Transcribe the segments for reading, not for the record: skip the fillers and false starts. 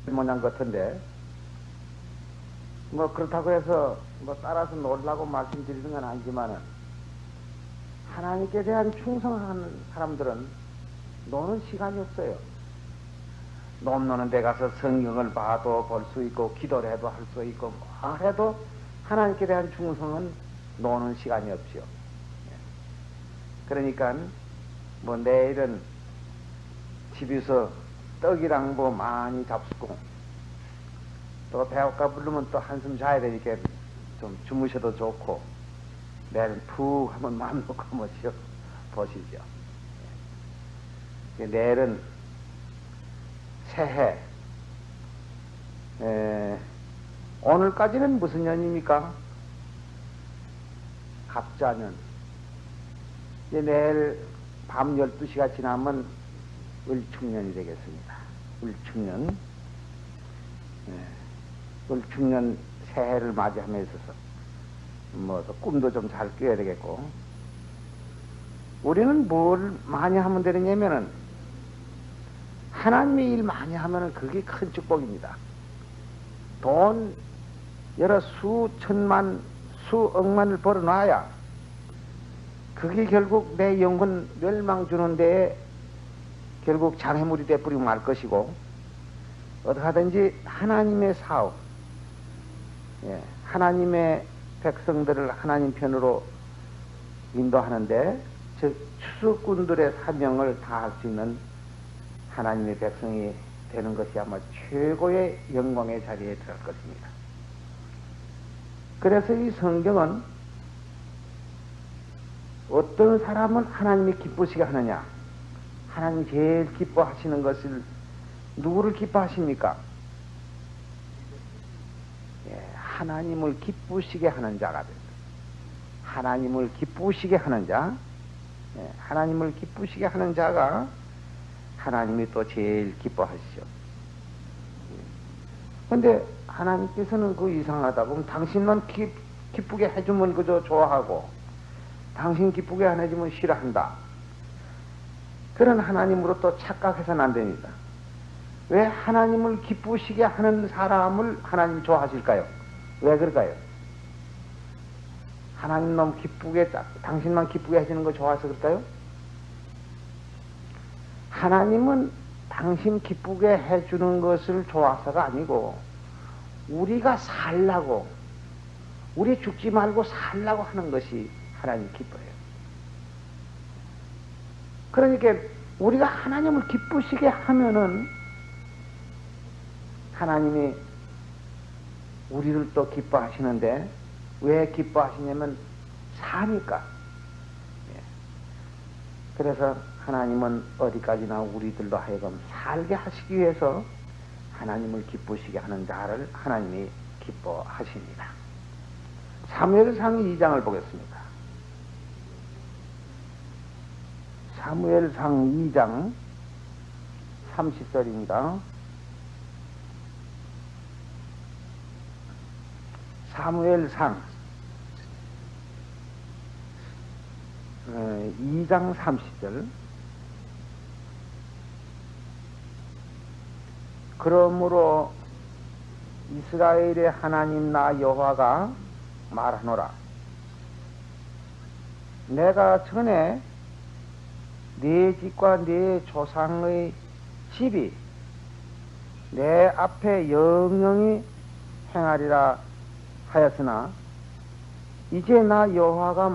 모양 같은데, 뭐 그렇다고 해서 뭐 따라서 놀라고 말씀드리는 건 아니지만은, 하나님께 대한 충성하는 사람들은 노는 시간이 없어요. 노는 데 가서 성경을 봐도 볼 수 있고, 기도를 해도 할 수 있고, 뭐 해도 하나님께 대한 충성은 노는 시간이 없지요. 그러니까 뭐 내일은 집에서 떡이랑 뭐 많이 잡수고, 또 배고파 부르면 또 한숨 자야 되니까 좀 주무셔도 좋고, 내일은 푹 한번 마음 놓고 한번 쉬어 보시죠. 내일은 새해, 오늘까지는 무슨 년입니까? 갑자년. 이제 내일 밤 12시가 지나면 을축년이 되겠습니다. 을축년. 을축년 새해를 맞이함에 있어서 뭐 꿈도 좀 잘 꿔야 되겠고, 우리는 뭘 많이 하면 되느냐면은, 하나님의 일 많이 하면은 그게 큰 축복입니다. 돈 여러 수천만 수억만을 벌어놔야 그게 결국 내 영혼 멸망 주는 데에 결국 장애물이 되어버리고 말 것이고, 어떡하든지 하나님의 사업, 하나님의 백성들을 하나님 편으로 인도하는데, 즉 추수꾼들의 사명을 다할 수 있는 하나님의 백성이 되는 것이 아마 최고의 영광의 자리에 들어갈 것입니다. 그래서 이 성경은 어떤 사람은 하나님이 기쁘시게 하느냐, 하나님 제일 기뻐하시는 것을 누구를 기뻐하십니까? 하나님을 기쁘시게 하는 자가 됩니다. 하나님을 기쁘시게 하는 자, 하나님을 기쁘시게 하는 자가 하나님이 또 제일 기뻐하시죠. 근데 하나님께서는 그 이상하다. 그럼 당신만 기쁘게 해주면 그저 좋아하고, 당신 기쁘게 안 해주면 싫어한다. 그런 하나님으로 또 착각해서는 안 됩니다. 왜 하나님을 기쁘시게 하는 사람을 하나님 좋아하실까요? 왜 그럴까요? 하나님 너무 기쁘게, 당신만 기쁘게 해주는 거 좋아해서 그럴까요? 하나님은 당신 기쁘게 해주는 것을 좋아서가 아니고, 우리가 살라고, 우리 죽지 말고 살라고 하는 것이 하나님 기뻐해요. 그러니까 우리가 하나님을 기쁘시게 하면은 하나님이 우리를 또 기뻐하시는데, 왜 기뻐하시냐면 사니까. 그래서 하나님은 어디까지나 우리들로 하여금 살게 하시기 위해서 하나님을 기쁘시게 하는 자를 하나님이 기뻐하십니다. 사무엘상 2장을 보겠습니다. 사무엘상 2장 30절입니다. 사무엘상 2장 30절. 그러므로 이스라엘의 하나님 나 여호와가 말하노라. 내가 전에 네 집과 네 조상의 집이 내 앞에 영영히 행하리라 하였으나, 이제 나 여호와가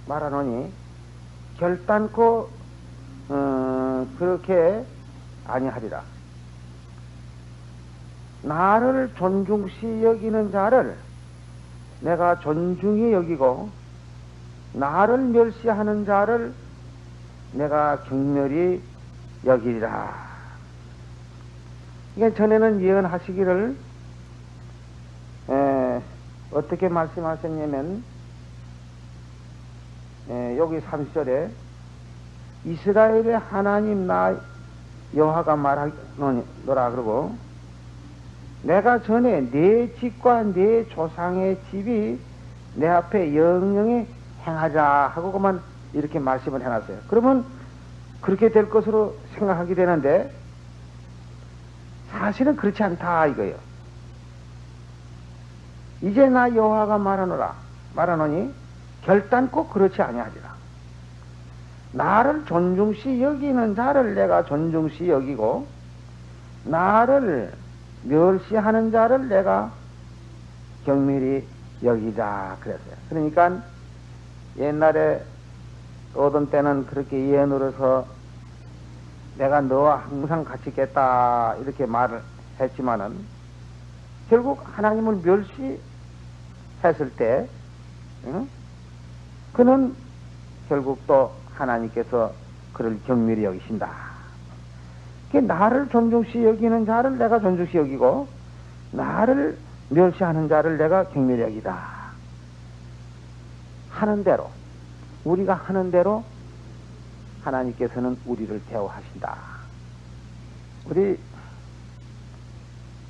말하노니 결단코 그렇게 아니하리라. 나를 존중시 여기는 자를 내가 존중히 여기고, 나를 멸시하는 자를 내가 경멸히 여기리라. 이게 전에는 예언하시기를 어떻게 말씀하셨냐면, 여기 30절에 이스라엘의 하나님 나 여호와가 말하노라 그러고, 내가 전에 네 집과 네 조상의 집이 내 앞에 영영히 행하자 하고 그만 이렇게 말씀을 해놨어요. 그러면 그렇게 될 것으로 생각하게 되는데, 사실은 그렇지 않다 이거예요. 이제 나 여호와가 말하노니 결단코 그렇지 아니하리라. 나를 존중시 여기는 자를 내가 존중시 여기고 나를 멸시하는 자를 내가 경밀히 여기자 그랬어요. 그러니까 옛날에 어떤 때는 그렇게 예언으로서 내가 너와 항상 같이 있겠다 이렇게 말을 했지만은 결국 하나님을 멸시했을 때 그는 결국 또 하나님께서 그를 경밀히 여기신다. 나를 존중시 여기는 자를 내가 존중시 여기고 나를 멸시하는 자를 내가 경밀히 여기다. 하는 대로 우리가 하는 대로 하나님께서는 우리를 대우하신다. 우리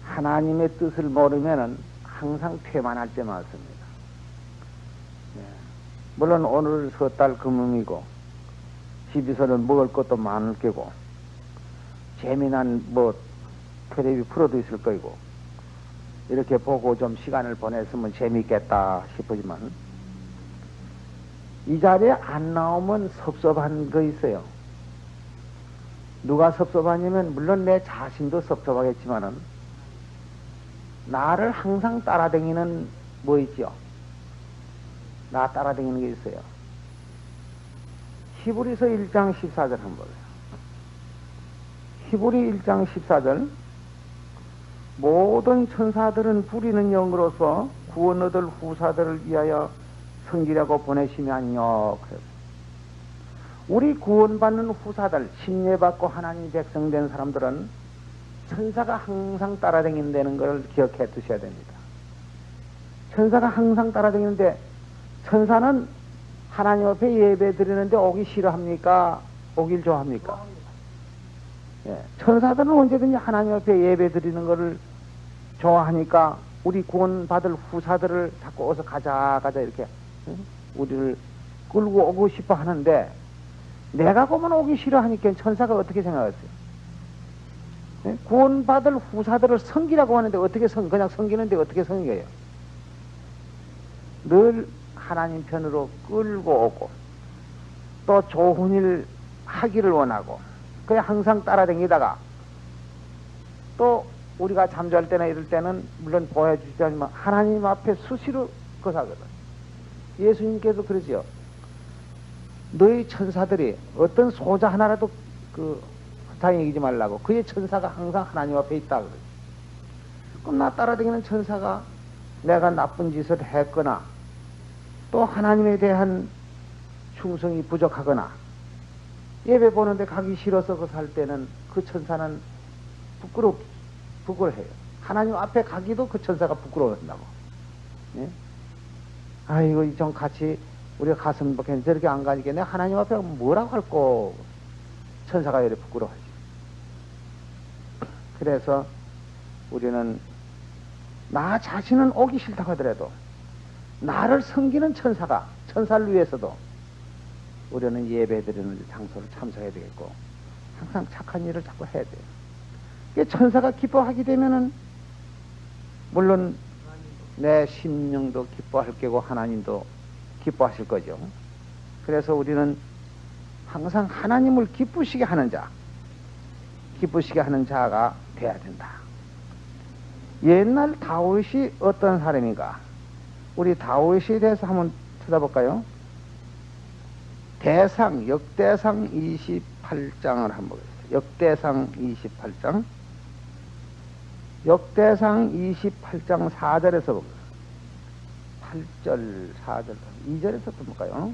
하나님의 뜻을 모르면은 항상 퇴만할 때 많습니다. 물론 오늘 섣달 금음이고 집에서는 먹을 것도 많을 거고 재미난 텔레비 프로도 있을 거고 이렇게 보고 좀 시간을 보냈으면 재미있겠다 싶지만 이 자리에 안 나오면 섭섭한 거 있어요. 누가 섭섭하냐면 물론 내 자신도 섭섭하겠지만은 나를 항상 따라다니는 뭐 있죠? 나 따라다니는 게 있어요. 히브리서 1장 14절 한번 보세요. 히브리 1장 14절 모든 천사들은 부리는 영으로서 구원 얻을 후사들을 위하여 섬기려고 보내심이 아니요. 우리 구원받는 후사들, 신뢰받고 하나님 백성된 사람들은 천사가 항상 따라다닌다는 걸 기억해 두셔야 됩니다. 천사가 항상 따라다니는데 천사는 하나님 앞에 예배 드리는데 오기 싫어합니까? 오길 좋아합니까? 예, 천사들은 언제든지 하나님 앞에 예배 드리는 것을 좋아하니까 우리 구원받을 후사들을 자꾸 어서 가자 이렇게 우리를 끌고 오고 싶어 하는데 내가 보면 오기 싫어하니까 천사가 어떻게 생각했어요? 예? 구원받을 후사들을 섬기라고 하는데 어떻게 그냥 섬기는데 어떻게 섬겨요? 늘 하나님 편으로 끌고 오고 또 좋은 일 하기를 원하고 그냥 항상 따라다니다가 또 우리가 잠잘 때나 이럴 때는 물론 보여주지만 하나님 앞에 수시로 거사거든. 예수님께서 그러지요. 너희 천사들이 어떤 소자 하나라도 헛하게 여기지 말라고 그의 천사가 항상 하나님 앞에 있다 그러지. 그럼 나 따라다니는 천사가 내가 나쁜 짓을 했거나 또 하나님에 대한 충성이 부족하거나 예배 보는데 가기 싫어서 그 살 때는 그 천사는 부끄러워해요. 하나님 앞에 가기도 그 천사가 부끄러워한다고. 예? 아이고, 좀 같이 우리가 갔으면 좋겠는데 저렇게 안 가니까 내가 하나님 앞에 뭐라고 할꼬. 천사가 이렇게 부끄러워하지. 그래서 우리는 나 자신은 오기 싫다고 하더라도 나를 섬기는 천사를 위해서도 우리는 예배드리는 장소를 참석해야 되겠고 항상 착한 일을 자꾸 해야 돼요. 천사가 기뻐하게 되면은 물론 내 심령도 기뻐할 거고 하나님도 기뻐하실 거죠. 그래서 우리는 항상 하나님을 기쁘시게 하는 자가 돼야 된다. 옛날 다윗이 어떤 사람인가? 우리 다윗에 대해서 한번 찾아볼까요? 역대상 28장을 한번 보겠습니다. 역대상 28장. 역대상 28장 4절에서 봅니다. 8절, 4절, 2절에서 또 볼까요?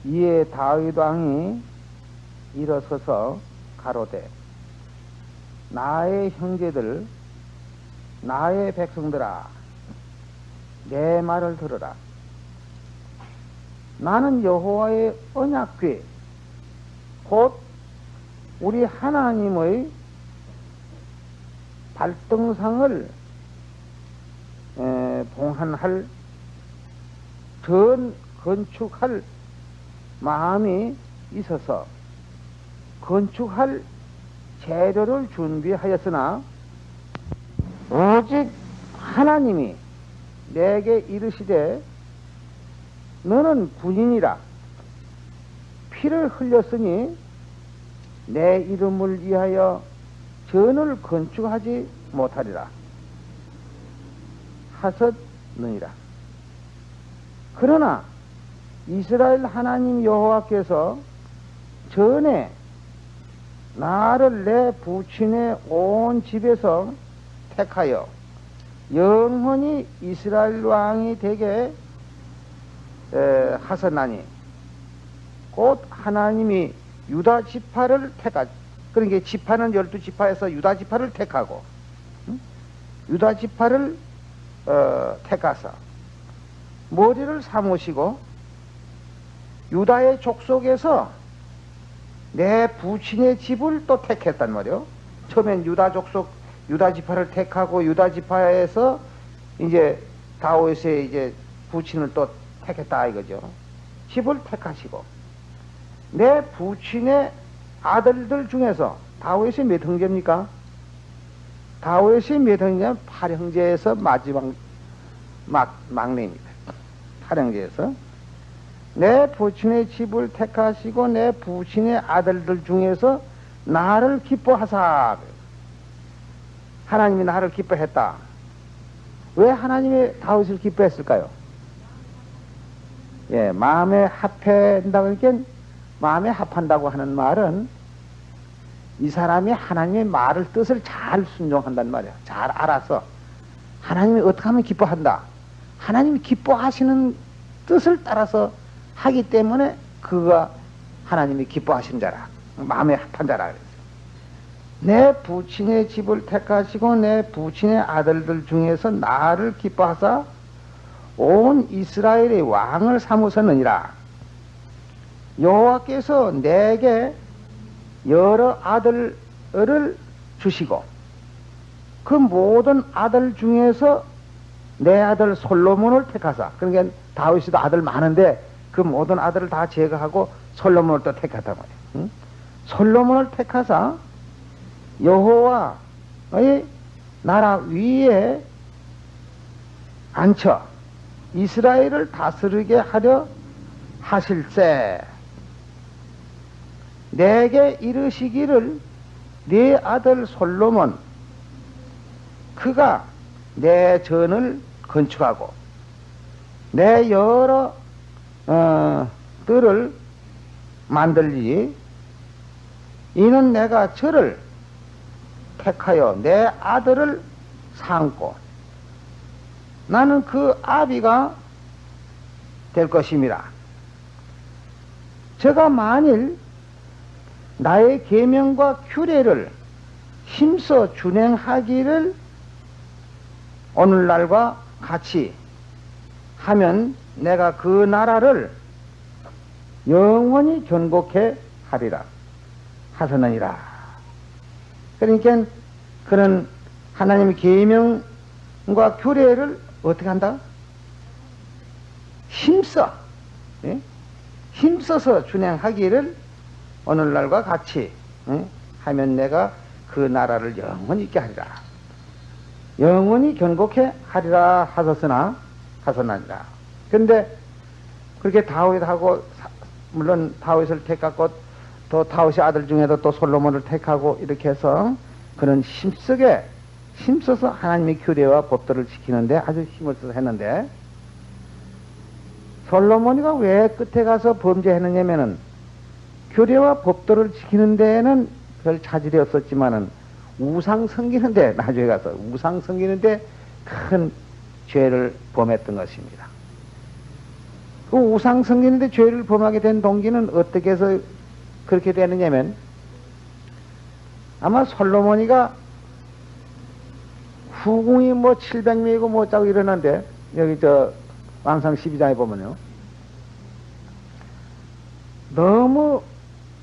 이에 다윗 왕이 일어서서 가로되 나의 형제들, 나의 백성들아, 내 말을 들으라. 나는 여호와의 언약궤 곧 우리 하나님의 발등상을 봉헌할 건축할 마음이 있어서 건축할 재료를 준비하였으나 오직 하나님이 내게 이르시되 너는 군인이라 피를 흘렸으니 내 이름을 위하여 전을 건축하지 못하리라 하셨느니라. 그러나 이스라엘 하나님 여호와께서 전에 나를 내 부친의 온 집에서 택하여 영원히 이스라엘 왕이 되게 하셨나니 곧 하나님이 유다 지파를 택하, 그러니까 지파는 12지파에서 유다 지파를 택하고 유다 지파를 택하사 머리를 삼으시고 유다의 족속에서 내 부친의 집을 또 택했단 말이요. 처음엔 유다 족속, 유다 지파를 택하고 유다 지파에서 이제 다윗의 이제 부친을 또 택했다 이거죠. 집을 택하시고 내 부친의 아들들 중에서 다윗이 몇 형제입니까? 다윗이 몇 형제냐면 8형제에서 마지막 막내입니다. 8형제에서 내 부친의 집을 택하시고 내 부친의 아들들 중에서 나를 기뻐하사. 하나님이 나를 기뻐했다. 왜 하나님이 다윗을 기뻐했을까요? 예, 마음에 합한다고 그러니까 마음에 합한다고 하는 말은 이 사람이 하나님의 말을 뜻을 잘 순종한단 말이야. 잘 알아서 하나님이 어떻게 하면 기뻐한다. 하나님이 기뻐하시는 뜻을 따라서 하기 때문에 그가 하나님이 기뻐하신 자라. 마음에 합한 자라 그랬어요. 내 부친의 집을 택하시고 내 부친의 아들들 중에서 나를 기뻐하사 온 이스라엘의 왕을 삼으셨느니라. 여호와께서 내게 여러 아들을 주시고 그 모든 아들 중에서 내 아들 솔로몬을 택하사. 그러니까 다윗이도 아들 많은데 그 모든 아들을 다 제거하고 솔로몬을 또 택했단 말이에요. 응? 솔로몬을 택하사 여호와의 나라 위에 앉혀 이스라엘을 다스리게 하려 하실세. 내게 이르시기를 네 아들 솔로몬 그가 내 전을 건축하고 내 여러 뜰을 만들리. 이는 내가 저를 택하여 내 아들을 삼고 나는 그 아비가 될 것임이라. 저가 만일 나의 계명과 규례를 힘써 준행하기를 오늘날과 같이 하면 내가 그 나라를 영원히 견고케 하리라 하셨느니라. 그러니까 그런 하나님의 계명과 규례를 어떻게 한다? 힘써, 예? 힘써서 준행하기를 오늘날과 같이 하면 내가 그 나라를 영원히 있게 하리라. 영원히 견고케 하리라 하셨느니라. 그런데 그렇게 다윗하고 물론 다윗을 택하고 또 다윗의 아들 중에도 또 솔로몬을 택하고 이렇게 해서 그런 힘써서 하나님의 규례와 법도를 지키는데 아주 힘을 써서 했는데 솔로몬이가 왜 끝에 가서 범죄했느냐면은 규례와 법도를 지키는 데에는 별 차질이 없었지만은 우상 섬기는데 나중에 가서 우상 섬기는데 큰 죄를 범했던 것입니다. 그 우상 섬기는데 죄를 범하게 된 동기는 어떻게 해서 그렇게 되느냐면 아마 솔로몬이가 후궁이 뭐 700명이고 뭐 어쩌고 이러는데 여기 저 왕상 12장에 보면요 너무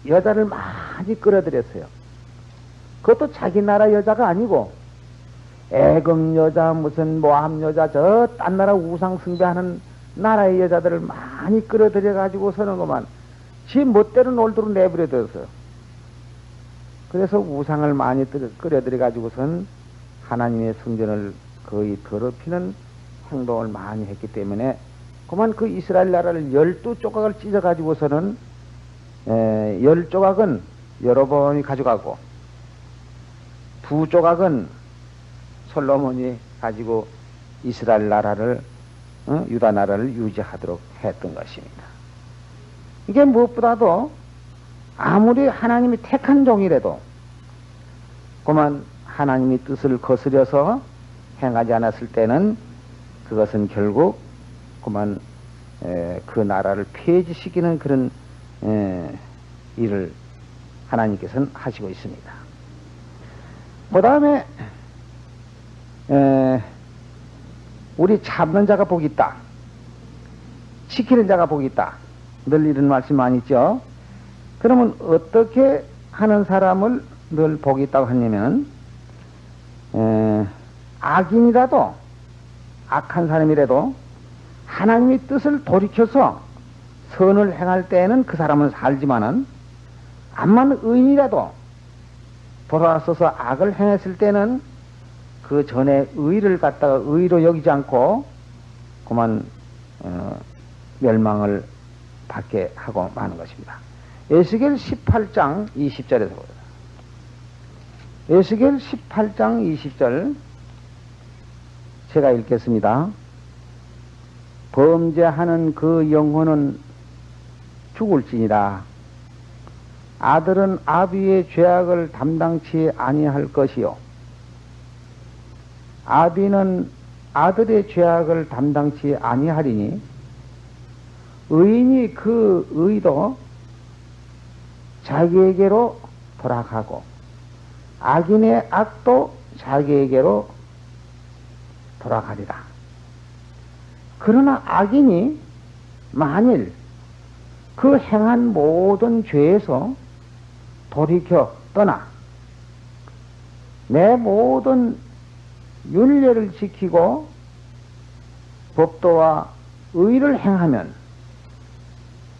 여자를 많이 끌어들였어요. 그것도 자기 나라 여자가 아니고 애굽 여자 무슨 모함 여자 저 딴 나라 우상 숭배하는 나라의 여자들을 많이 끌어들여 가지고 서는 것만 지 멋대로 놀도록 내버려 뒀어요. 그래서 우상을 많이 끓여들여 가지고선 하나님의 성전을 거의 더럽히는 행동을 많이 했기 때문에 그만 그 이스라엘 나라를 12조각을 찢어 가지고서는 10조각은 여로보암이 가져가고 2조각은 솔로몬이 가지고 이스라엘 나라를 유다 나라를 유지하도록 했던 것입니다. 이게 무엇보다도 아무리 하나님이 택한 종이라도 그만 하나님이 뜻을 거스려서 행하지 않았을 때는 그것은 결국 그만 그 나라를 폐지시키는 그런 일을 하나님께서는 하시고 있습니다. 그 다음에 우리 잡는 자가 복이 있다, 지키는 자가 복이 있다, 늘 이런 말씀 많이 있죠. 그러면 어떻게 하는 사람을 늘 복이 있다고 하냐면 악인이라도 악한 사람이라도 하나님의 뜻을 돌이켜서 선을 행할 때에는 그 사람은 살지만은 암만 의인이라도 돌아서서 악을 행했을 때는 그 전에 의를 갖다가 의로 여기지 않고 그만 멸망을 받게 하고 마는 것입니다. 에스겔 18장 20절에서 보자. 에스겔 18장 20절 제가 읽겠습니다. 범죄하는 그 영혼은 죽을지니라. 아들은 아비의 죄악을 담당치 아니할 것이요 아비는 아들의 죄악을 담당치 아니하리니 의인이 그 의도 자기에게로 돌아가고 악인의 악도 자기에게로 돌아가리라. 그러나 악인이 만일 그 행한 모든 죄에서 돌이켜 떠나 내 모든 윤례를 지키고 법도와 의를 행하면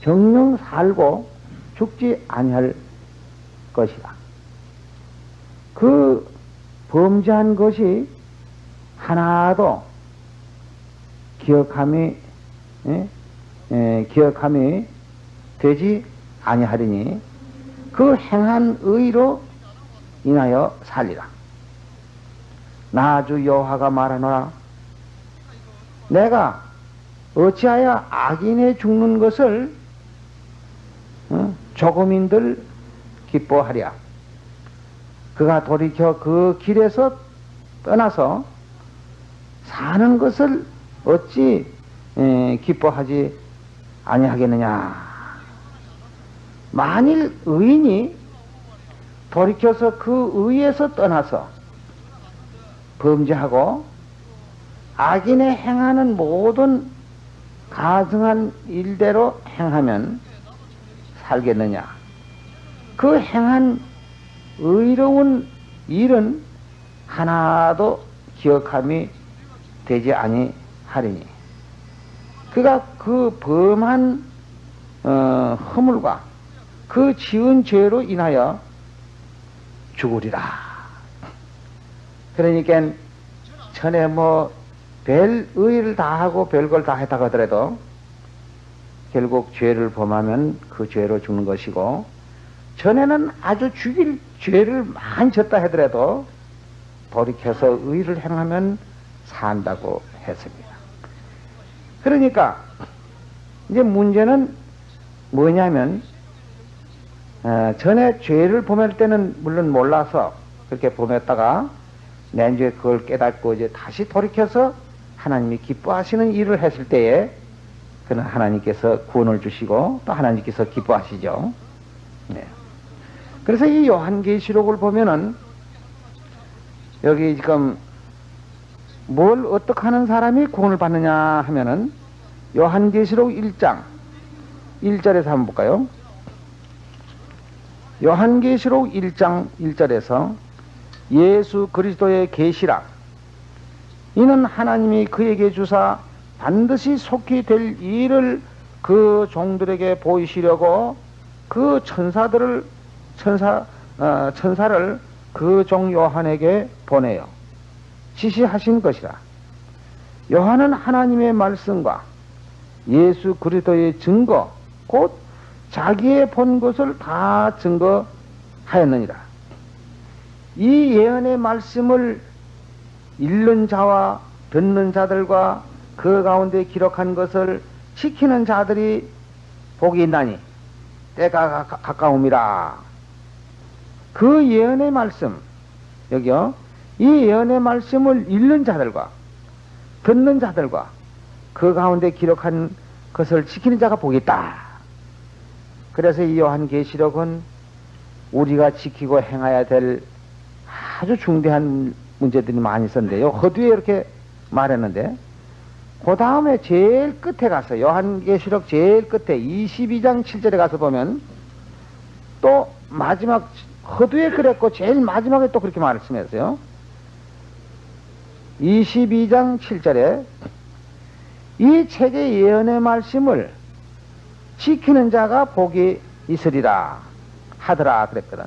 정령 살고 죽지 아니할 것이다. 그 범죄한 것이 하나도 기억함이 되지 아니하리니 그 행한 의로 인하여 살리라. 나 주 여호와가 말하노라. 내가 어찌하여 악인의 죽는 것을 조금인들 기뻐하랴. 그가 돌이켜 그 길에서 떠나서 사는 것을 어찌 기뻐하지 아니하겠느냐. 만일 의인이 돌이켜서 그 의에서 떠나서 범죄하고 악인의 행하는 모든 가증한 일대로 행하면 살겠느냐. 그 행한 의로운 일은 하나도 기억함이 되지 아니하리니 그가 그 범한 허물과 그 지은 죄로 인하여 죽으리라. 그러니까 전에 별 의를 다 하고 별걸 다 했다고 하더라도 결국 죄를 범하면 그 죄로 죽는 것이고 전에는 아주 죽일 죄를 많이 졌다 하더라도 돌이켜서 의를 행하면 산다고 했습니다. 그러니까 이제 문제는 뭐냐면 전에 죄를 범할 때는 물론 몰라서 그렇게 범했다가 내주에 그걸 깨닫고 이제 다시 돌이켜서 하나님이 기뻐하시는 일을 했을 때에 그는 하나님께서 구원을 주시고 또 하나님께서 기뻐하시죠. 네. 그래서 이 요한계시록을 보면은 여기 지금 뭘 어떻게 하는 사람이 구원을 받느냐 하면은 요한계시록 1장 1절에서 한번 볼까요? 요한계시록 1장 1절에서 예수 그리스도의 계시라. 이는 하나님이 그에게 주사 반드시 속히 될 일을 그 종들에게 보이시려고 그 천사들을 천사를 그 종 요한에게 보내요. 지시하신 것이라. 요한은 하나님의 말씀과 예수 그리스도의 증거, 곧 자기의 본 것을 다 증거하였느니라. 이 예언의 말씀을 읽는 자와 듣는 자들과 그 가운데 기록한 것을 지키는 자들이 복이 있나니 때가 가까움이라. 그 예언의 말씀, 여기요, 이 예언의 말씀을 읽는 자들과 듣는 자들과 그 가운데 기록한 것을 지키는 자가 복이 있다. 그래서 이 요한계시록은 우리가 지키고 행해야 될 아주 중대한 문제들이 많이 있었는데요. 허두에 이렇게 말했는데, 그 다음에 제일 끝에 가서, 요한계시록 제일 끝에 22장 7절에 가서 보면 또 마지막, 허두에 그랬고 제일 마지막에 또 그렇게 말씀했어요. 22장 7절에 이 책의 예언의 말씀을 지키는 자가 복이 있으리라 하더라 그랬거든.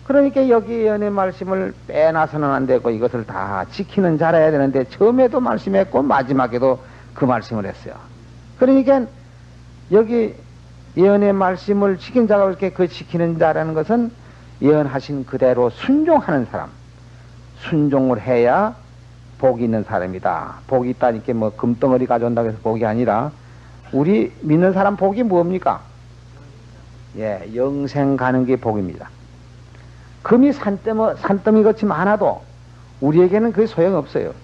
그러니까 여기 예언의 말씀을 빼놔서는 안 되고 이것을 다 지키는 자라야 되는데, 처음에도 말씀했고 마지막에도 그 말씀을 했어요. 그러니까 여기 예언의 말씀을 지킨 자가 그렇게 그 지키는 자라는 것은 예언하신 그대로 순종하는 사람, 순종을 해야 복이 있는 사람이다. 복이 있다니까 뭐 금덩어리 가져온다고 해서 복이 아니라, 우리 믿는 사람 복이 뭡니까? 예, 영생 가는 게 복입니다. 금이 산더미 같이 많아도 우리에게는 그게 소용없어요.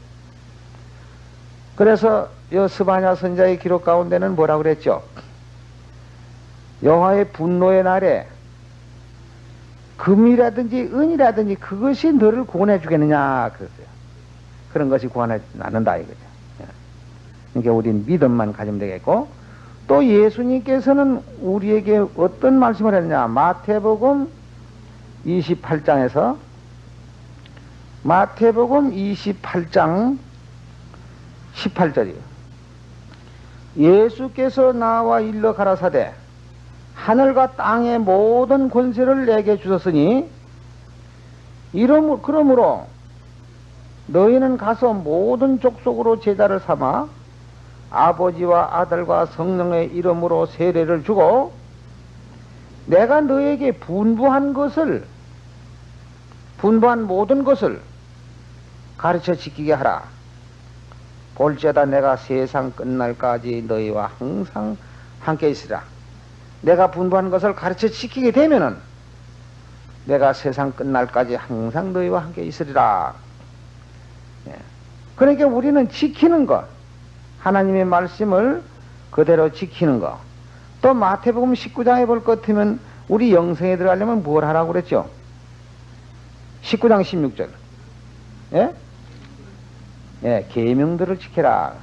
그래서 이 스바냐 선자의 기록 가운데는 뭐라고 그랬죠? 여호와의 분노의 날에 금이라든지 은이라든지 그것이 너를 구원해 주겠느냐 그랬어요. 그런 것이 구원하지 않는다 이거죠. 그러니까 우리는 믿음만 가지면 되겠고, 또 예수님께서는 우리에게 어떤 말씀을 했느냐. 마태복음 28장에서, 마태복음 28장 18절이요. 예수께서 나와 일러 가라사대 하늘과 땅의 모든 권세를 내게 주셨으니 그러므로 너희는 가서 모든 족속으로 제자를 삼아 아버지와 아들과 성령의 이름으로 세례를 주고 내가 너에게 분부한 모든 것을 가르쳐 지키게 하라. 볼지어다 내가 세상 끝날까지 너희와 항상 함께 있으라. 내가 분부한 것을 가르쳐 지키게 되면은 내가 세상 끝날까지 항상 너희와 함께 있으리라. 예. 그러니까 우리는 지키는 것, 하나님의 말씀을 그대로 지키는 것. 또 마태복음 19장에 볼 것 같으면 우리 영생에 들어가려면 뭘 하라고 그랬죠? 19장 16절. 예? 예, 계명들을 지켜라.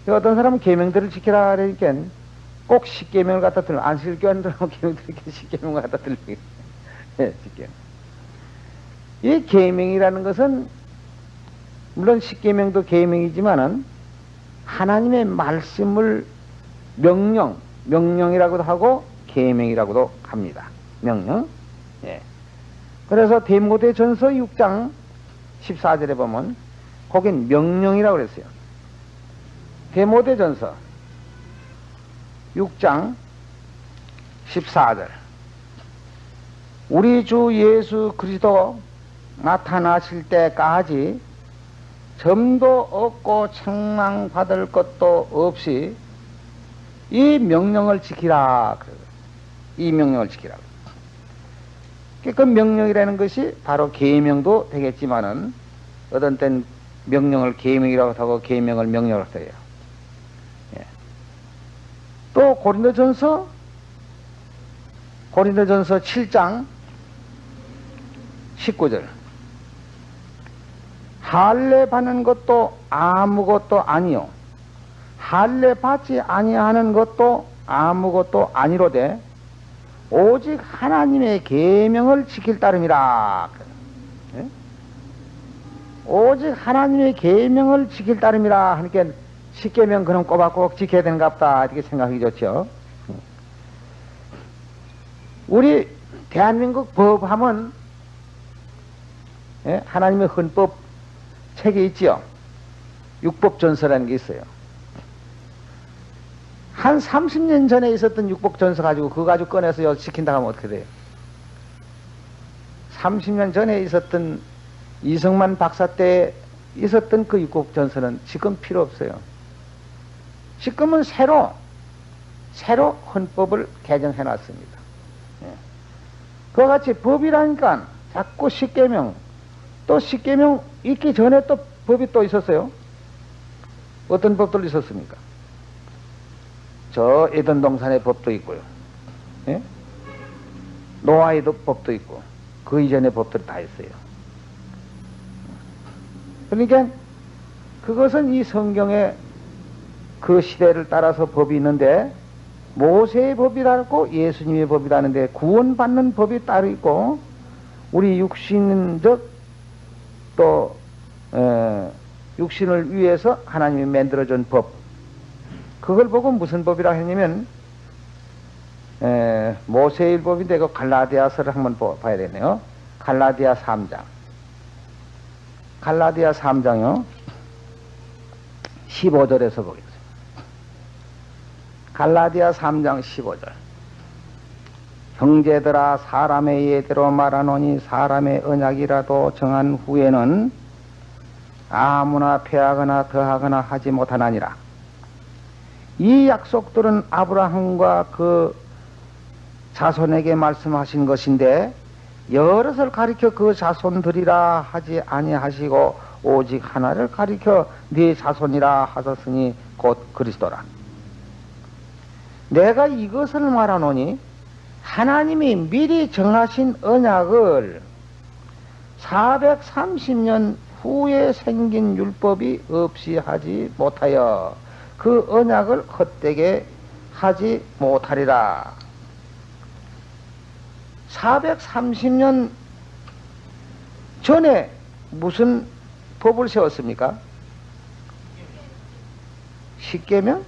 어떤 사람은 계명들을 지켜라 그러니까 꼭 10계명을 갖다 들면, 안식일교환들하고 계명들 이렇게 10계명을 갖다 들면, 예, 10계명. 이 계명이라는 것은 물론 10계명도 계명이지만은 하나님의 말씀을 명령이라고도 하고 계명이라고도 합니다. 명령. 예. 그래서 디모데전서 6장 14절에 보면 거긴 명령이라고 그랬어요. 디모데전서 6장 14절. 우리 주 예수 그리스도 나타나실 때까지 점도 없고 책망받을 것도 없이 이 명령을 지키라. 이 명령을 지키라. 그 명령이라는 것이 바로 계명도 되겠지만은 어떤 땐 명령을 계명이라고 하고 계명을 명령으로 써요. 예. 또 고린도전서 7장 19절. 할례 받는 것도 아무것도 아니요 할례 받지 아니하는 것도 아무것도 아니로되 오직 하나님의 계명을 지킬 따름이라. 예? 오직 하나님의 계명을 지킬 따름이라 하니까 10계명 그럼 꼬박꼬박 지켜야 되는갑다 이렇게 생각하기 좋죠. 우리 대한민국 법하면 예? 하나님의 헌법 책에 있지요. 육법전서라는 게 있어요. 한 30년 전에 있었던 육법전서 가지고 그거 가지고 꺼내서 시킨다 하면 어떻게 돼요? 30년 전에 있었던 이성만 박사 때 있었던 그 육법전서는 지금 필요 없어요. 지금은 새로 헌법을 개정해 놨습니다. 예. 그와 같이 법이라니까 자꾸 십계명, 또 십계명 있기 전에 또 법이 또 있었어요. 어떤 법들 있었습니까? 저 에덴동산의 법도 있고요. 예? 노아의 법도 있고 그 이전의 법들이 다 있어요. 그러니까 그것은 이 성경의 그 시대를 따라서 법이 있는데 모세의 법이라고 예수님의 법이라는데 구원받는 법이 따로 있고 우리 육신적 또 육신을 위해서 하나님이 만들어준 법 그걸 보고 무슨 법이라 했냐면 모세의 법인데 그 갈라디아서를 한번 봐야 되네요. 갈라디아 3장 갈라디아 3장요 15절에서 보겠습니다. 갈라디아 3장 15절 형제들아 사람의 예대로 말하노니 사람의 언약이라도 정한 후에는 아무나 패하거나 더하거나 하지 못하나니라. 이 약속들은 아브라함과 그 자손에게 말씀하신 것인데 여럿을 가리켜 그 자손들이라 하지 아니하시고 오직 하나를 가리켜 네 자손이라 하셨으니 곧 그리스도라. 내가 이것을 말하노니 하나님이 미리 정하신 언약을 430년 후에 생긴 율법이 없이 하지 못하여 그 언약을 헛되게 하지 못하리라. 430년 전에 무슨 법을 세웠습니까? 십계명?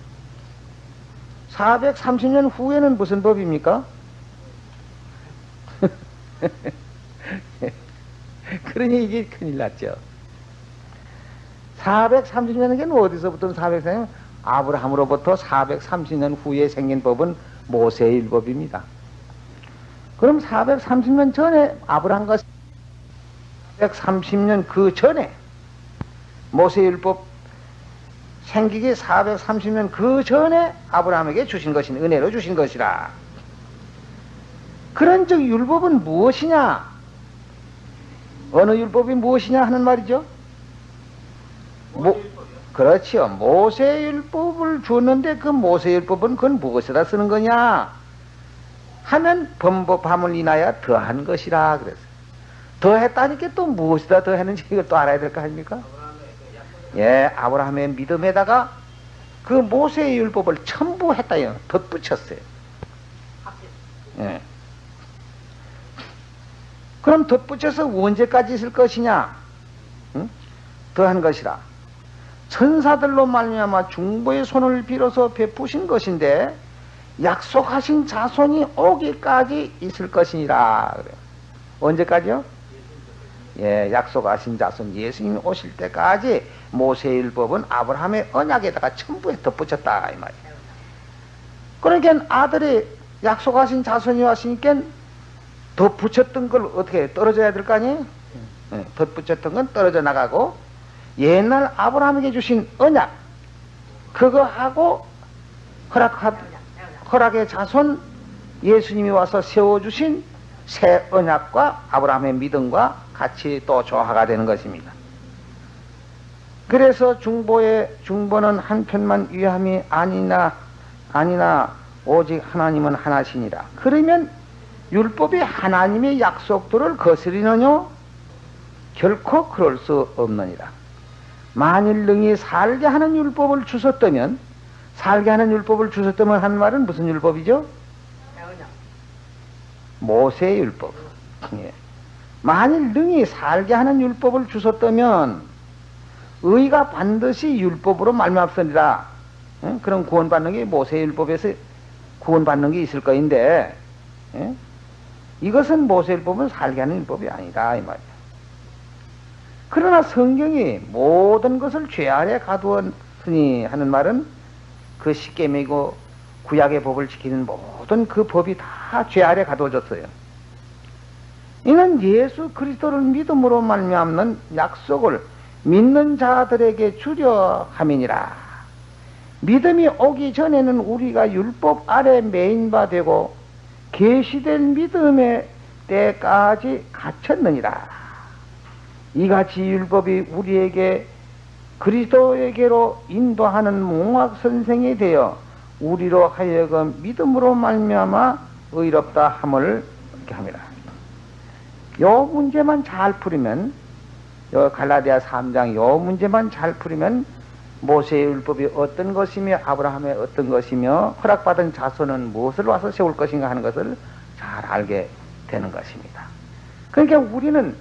430년 후에는 무슨 법입니까? 그러니 이게 큰일 났죠. 430년은 어디서부터 430년? 아브라함으로부터 430년 후에 생긴 법은 모세의 율법입니다. 그럼 430년 전에 아브라함과 430년 그 전에 모세의 율법 생기기 430년 그 전에 아브라함에게 주신 것인 은혜로 주신 것이라. 그런 즉 율법은 무엇이냐? 어느 율법이 무엇이냐 하는 말이죠. 그렇지요. 모세율법을 줬는데 그 모세율법은 그건 무엇에다 쓰는 거냐 하면 범법함을 인하여 더한 것이라 그랬어요. 더했다니까 또 무엇에다 더했는지 이걸 또 알아야 될 거 아닙니까? 예, 아브라함의 믿음에다가 그 모세의 율법을 첨부했다요. 덧붙였어요. 예. 그럼 덧붙여서 언제까지 있을 것이냐? 응? 더한 것이라. 천사들로 말미암아 중보의 손을 빌어서 베푸신 것인데 약속하신 자손이 오기까지 있을 것이니라. 그래요. 언제까지요? 예, 약속하신 자손 예수님이 오실 때까지 모세의 율법은 아브라함의 언약에다가 첨부해 덧붙였다 이 말이에요. 그러니까 아들이 약속하신 자손이 왔으니까 덧붙였던 걸 어떻게 떨어져야 될 거 아니에요? 예, 덧붙였던 건 떨어져 나가고 옛날 아브라함에게 주신 언약 그거하고 허락의 자손 예수님이 와서 세워주신 새 언약과 아브라함의 믿음과 같이 또 조화가 되는 것입니다. 그래서 중보는 한편만 위함이 아니나 오직 하나님은 하나시니라. 그러면 율법이 하나님의 약속들을 거스리느뇨? 결코 그럴 수 없느니라. 만일 능히 살게 하는 율법을 주셨다면 한 말은 무슨 율법이죠? 모세의 율법. 예. 만일 능히 살게 하는 율법을 주셨다면 의가 반드시 율법으로 말미암으리라. 예? 그럼 구원받는 게 모세의 율법에서 구원받는 게 있을 거인데 예? 이것은 모세율법은 살게 하는 율법이 아니다 이 말이야. 그러나 성경이 모든 것을 죄 아래 가두었으니 하는 말은 그 십계명이고 구약의 법을 지키는 모든 그 법이 다 죄 아래 가두어졌어요. 이는 예수 그리스도를 믿음으로 말미암는 약속을 믿는 자들에게 주려 함이니라. 믿음이 오기 전에는 우리가 율법 아래 매인 바 되고 계시된 믿음의 때까지 갇혔느니라. 이같이 율법이 우리에게 그리스도에게로 인도하는 몽학 선생이 되어 우리로 하여금 믿음으로 말미암아 의롭다 함을 이렇게 합니다. 요 문제만 잘 풀이면, 요 갈라디아 3장 요 문제만 잘 풀이면 모세의 율법이 어떤 것이며 아브라함의 어떤 것이며 허락받은 자손은 무엇을 와서 세울 것인가 하는 것을 잘 알게 되는 것입니다. 그러니까 우리는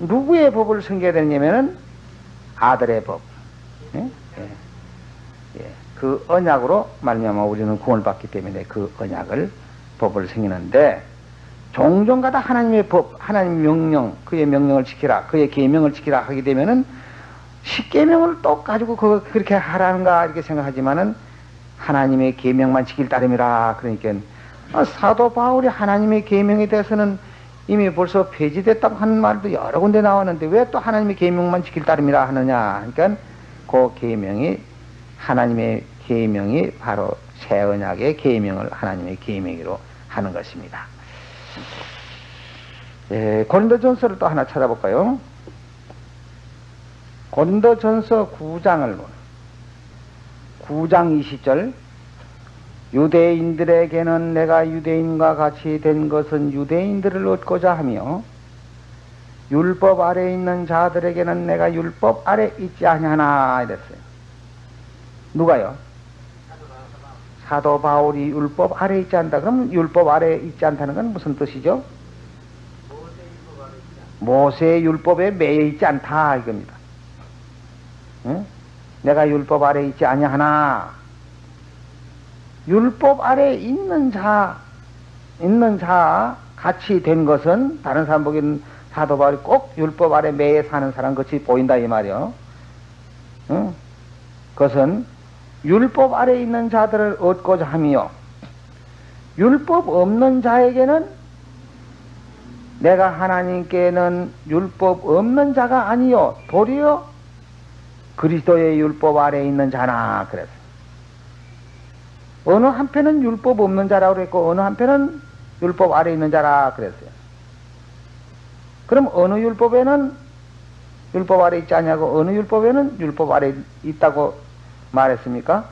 누구의 법을 섬겨야 되냐면은 아들의 법, 그 언약으로 말미암아 우리는 구원을 받기 때문에 그 언약을 법을 섬기는데, 종종가다 하나님의 법, 하나님의 명령, 그의 명령을 지키라, 그의 계명을 지키라 하게 되면은 십계명을 또 가지고 그렇게 하라는가 이렇게 생각하지만은 하나님의 계명만 지킬 따름이라. 그러니까 사도 바울이 하나님의 계명에 대해서는 이미 벌써 폐지됐다고 하는 말도 여러 군데 나왔는데 왜 또 하나님의 계명만 지킬 따름이라 하느냐. 그러니까 그 계명이, 하나님의 계명이 바로 새 언약의 계명을 하나님의 계명으로 하는 것입니다. 고린도전서를 또 하나 찾아볼까요? 고린도전서 9장 20절. 유대인들에게는 내가 유대인과 같이 된 것은 유대인들을 얻고자 하며 율법 아래 있는 자들에게는 내가 율법 아래 있지 아니하나 이랬어요. 누가요? 사도 바울이 율법 아래 있지 않다. 그럼 율법 아래 있지 않다는 건 무슨 뜻이죠? 모세의 율법에 매여 있지 않다 이겁니다. 응? 내가 율법 아래 있지 아니하나. 율법 아래 있는 자 같이 된 것은, 다른 사람 보기에는 사도 바울이 꼭 율법 아래 매여 사는 사람 같이 보인다 이 말이요. 응? 그것은 율법 아래 있는 자들을 얻고자 하며 율법 없는 자에게는 내가 하나님께는 율법 없는 자가 아니요 도리어 그리스도의 율법 아래 있는 자나 그랬어요. 어느 한편은 율법 없는 자라고 그랬고 어느 한편은 율법 아래 있는 자라 그랬어요. 그럼 어느 율법에는 율법 아래 있지 않냐고, 어느 율법에는 율법 아래 있다고 말했습니까?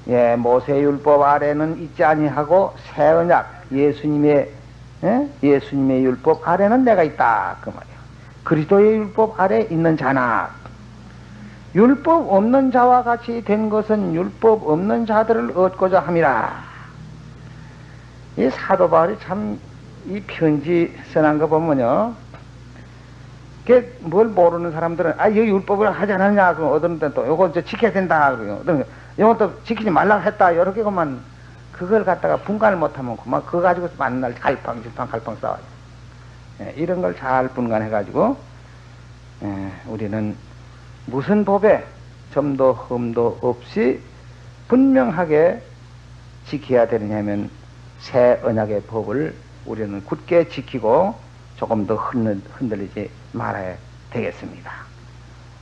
예, 모세 율법 아래는 있지 아니하고 새 언약 예수님의 율법 아래는 내가 있다 그 말이야. 그리스도의 율법 아래 있는 자나. 율법 없는 자와 같이 된 것은 율법 없는 자들을 얻고자 함이라. 이 사도 바울이 참 이 편지 써난 거 보면요, 뭘 모르는 사람들은 여기 율법을 하지 않았냐 그럼 어떤 때는 또 요거 이제 지켜야 된다 그러고 이것도 지키지 말라고 했다 이렇게 그만 그걸 갖다가 분간을 못하면 그만 그거 가지고 만날 갈팡 싸워요. 이런 걸 잘 분간해 가지고 우리는 무슨 법에 점도 흠도 없이 분명하게 지켜야 되느냐면 새 언약의 법을 우리는 굳게 지키고 조금 더 흔들리지 말아야 되겠습니다.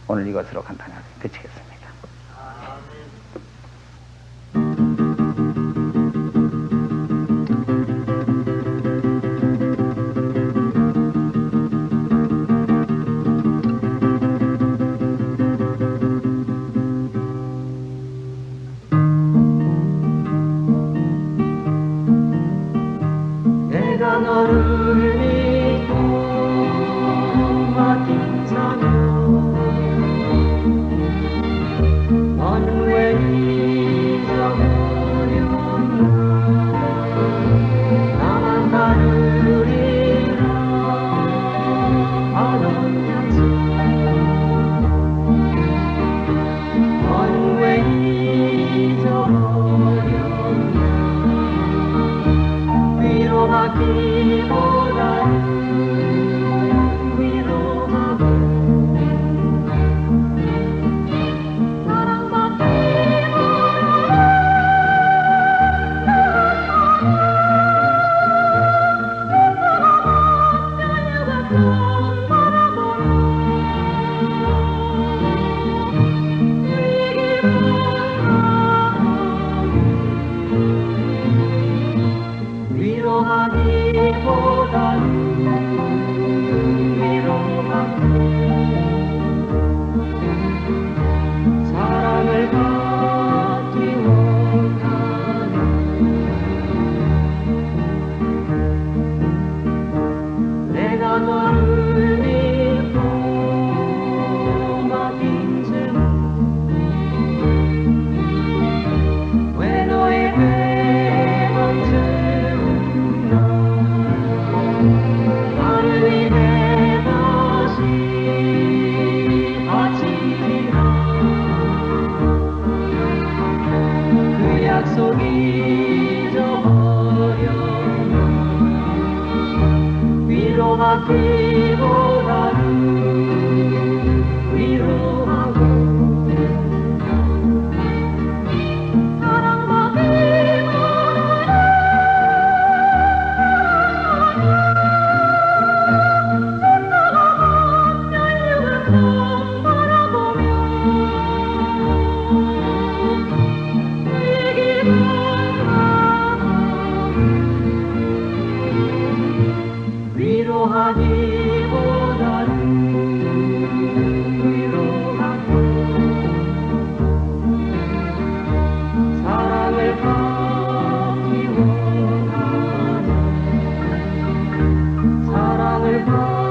오늘 이것으로 간단하게 그치겠습니다. 위로하기보다는 위로하고 위로하기보다는 위로하고 사랑을 받기 원하네. 내가 너를 믿고 맡긴 죄는 왜 너의 배만 채우나. 하늘이 내 것이 바치리라. 그 약속이 잊어버렸나. 위로하기보다는 위로하고 위로하기보다는 위로하고 사랑을 받기 원하네. 사랑을 받기